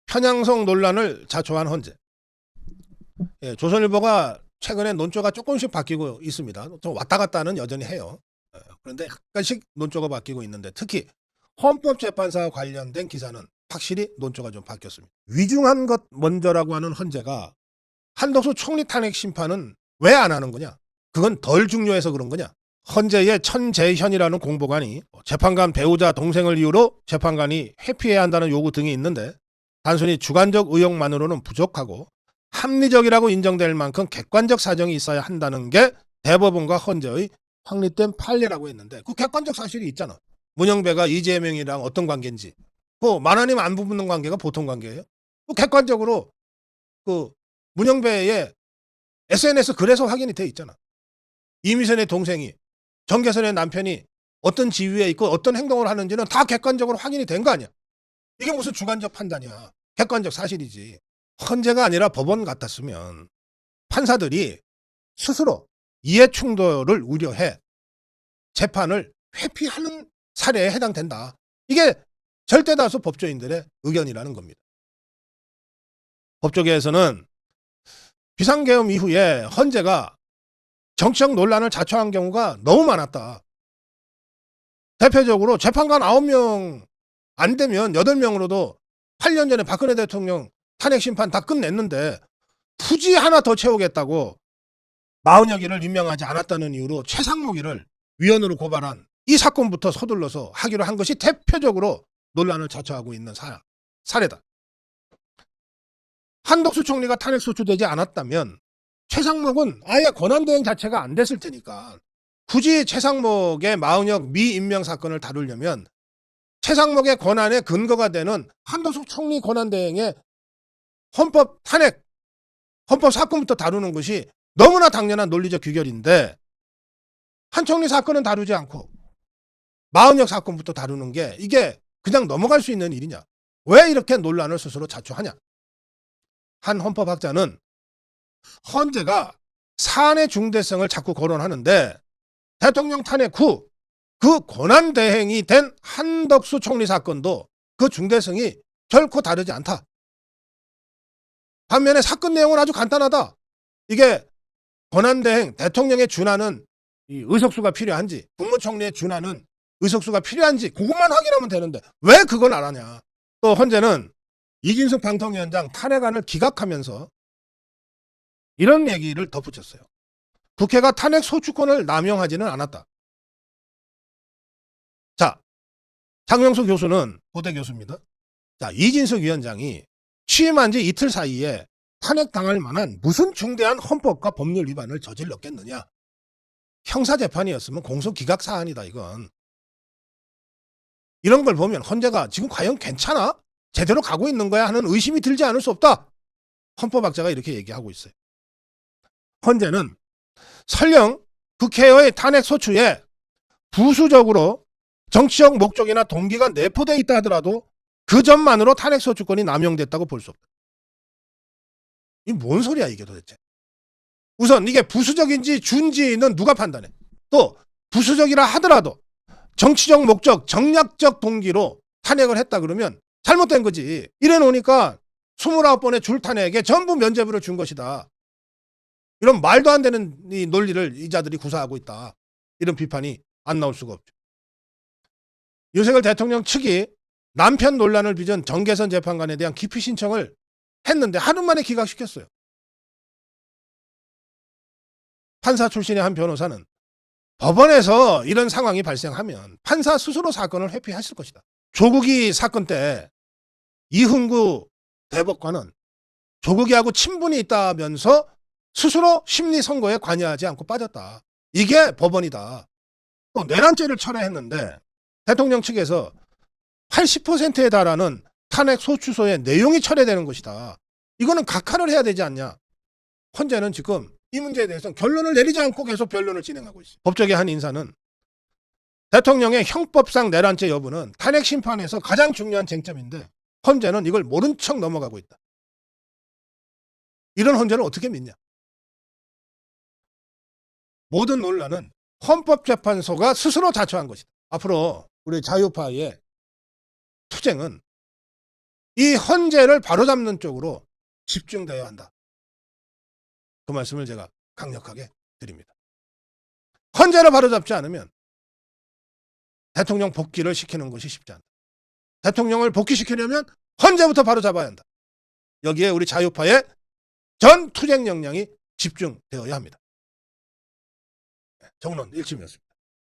편향성 논란을 자초한 헌재. 예, 조선일보가 최근에 논조가 조금씩 바뀌고 있습니다. 좀 왔다 갔다는 여전히 해요. 그런데 약간씩 논조가 바뀌고 있는데 특히 헌법재판사와 관련된 기사는 확실히 논조가 좀 바뀌었습니다. 위중한 것 먼저라고 하는 헌재가 한덕수 총리 탄핵 심판은 왜 안 하는 거냐? 그건 덜 중요해서 그런 거냐? 헌재의 천재현이라는 공보관이 재판관 배우자 동생을 이유로 재판관이 회피해야 한다는 요구 등이 있는데 단순히 주관적 의혹만으로는 부족하고 합리적이라고 인정될 만큼 객관적 사정이 있어야 한다는 게 대법원과 헌재의 확립된 판례라고 했는데 그 객관적 사실이 있잖아. 문영배가 이재명이랑 어떤 관계인지. 그 만화님 안 붙는 관계가 보통 관계예요. 그 객관적으로 그 문영배의 SNS 글에서 확인이 돼 있잖아. 이미선의 동생이 정계선의 남편이 어떤 지위에 있고 어떤 행동을 하는지는 다 객관적으로 확인이 된 거 아니야. 이게 무슨 주관적 판단이야. 객관적 사실이지. 헌재가 아니라 법원 같았으면 판사들이 스스로 이해충돌을 우려해 재판을 회피하는 사례에 해당된다. 이게 절대다수 법조인들의 의견이라는 겁니다. 법조계에서는 비상계엄 이후에 헌재가 정치적 논란을 자초한 경우가 너무 많았다. 대표적으로 재판관 9명 안 되면 8명으로도 8년 전에 박근혜 대통령 탄핵 심판 다 끝냈는데 굳이 하나 더 채우겠다고 마흔여기를 임명하지 않았다는 이유로 최상목이를 위원으로 고발한 이 사건부터 서둘러서 하기로 한 것이 대표적으로 논란을 자초하고 있는 사례다. 한덕수 총리가 탄핵 소추되지 않았다면 최상목은 아예 권한대행 자체가 안 됐을 테니까 굳이 최상목의 마흔역 미임명 사건을 다루려면 최상목의 권한의 근거가 되는 한덕수 총리 권한대행의 헌법 탄핵, 헌법 사건부터 다루는 것이 너무나 당연한 논리적 규결인데 한 총리 사건은 다루지 않고 마흔역 사건부터 다루는 게 이게 그냥 넘어갈 수 있는 일이냐? 왜 이렇게 논란을 스스로 자초하냐? 한 헌법학자는 헌재가 사안의 중대성을 자꾸 거론하는데 대통령 탄핵 후 그 권한대행이 된 한덕수 총리 사건도 그 중대성이 결코 다르지 않다. 반면에 사건 내용은 아주 간단하다. 이게 권한대행, 대통령에 준하는 이 의석수가 필요한지, 국무총리에 준하는 의석수가 필요한지 그것만 확인하면 되는데 왜 그걸 안 하냐. 또 헌재는 이진숙 방통위원장 탄핵안을 기각하면서 이런 얘기를 덧붙였어요. 국회가 탄핵 소추권을 남용하지는 않았다. 자, 장명수 교수는 고대 교수입니다. 자, 이진숙 위원장이 취임한 지 이틀 사이에 탄핵당할 만한 무슨 중대한 헌법과 법률 위반을 저질렀겠느냐. 형사재판이었으면 공소기각 사안이다 이건. 이런 걸 보면 헌재가 지금 과연 괜찮아? 제대로 가고 있는 거야 하는 의심이 들지 않을 수 없다. 헌법학자가 이렇게 얘기하고 있어요. 헌재는 설령 국회의 탄핵 소추에 부수적으로 정치적 목적이나 동기가 내포되어 있다 하더라도 그 점만으로 탄핵 소추권이 남용됐다고 볼 수 없다. 이게 뭔 소리야 이게 도대체. 우선 이게 부수적인지 준지는 누가 판단해. 또 부수적이라 하더라도 정치적 목적, 정략적 동기로 탄핵을 했다 그러면 잘못된 거지. 이래 놓으니까 29번의 줄탄핵에 전부 면죄부를 준 것이다. 이런 말도 안 되는 이 논리를 이 자들이 구사하고 있다. 이런 비판이 안 나올 수가 없죠. 윤석열 대통령 측이 남편 논란을 빚은 정계선 재판관에 대한 기피 신청을 했는데 하루 만에 기각시켰어요. 판사 출신의 한 변호사는 법원에서 이런 상황이 발생하면 판사 스스로 사건을 회피했을 것이다. 조국이 사건 때 이흥구 대법관은 조국이하고 친분이 있다면서 스스로 심리 선고에 관여하지 않고 빠졌다. 이게 법원이다. 또 내란죄를 철회했는데 대통령 측에서 80%에 달하는 탄핵 소추서의 내용이 철회되는 것이다. 이거는 각하를 해야 되지 않냐. 헌재는 지금 이 문제에 대해서 결론을 내리지 않고 계속 변론을 진행하고 있습니다. 법조계 한 인사는 대통령의 형법상 내란죄 여부는 탄핵 심판에서 가장 중요한 쟁점인데 헌재는 이걸 모른 척 넘어가고 있다. 이런 헌재를 어떻게 믿냐. 모든 논란은 헌법재판소가 스스로 자초한 것이다. 앞으로 우리 자유파의 투쟁은 이 헌재를 바로잡는 쪽으로 집중되어야 한다. 그 말씀을 제가 강력하게 드립니다. 헌재를 바로잡지 않으면 대통령 복귀를 시키는 것이 쉽지 않다. 대통령을 복귀시키려면 헌재부터 바로잡아야 한다. 여기에 우리 자유파의 전 투쟁 역량이 집중되어야 합니다. 정론 1침이었습니다.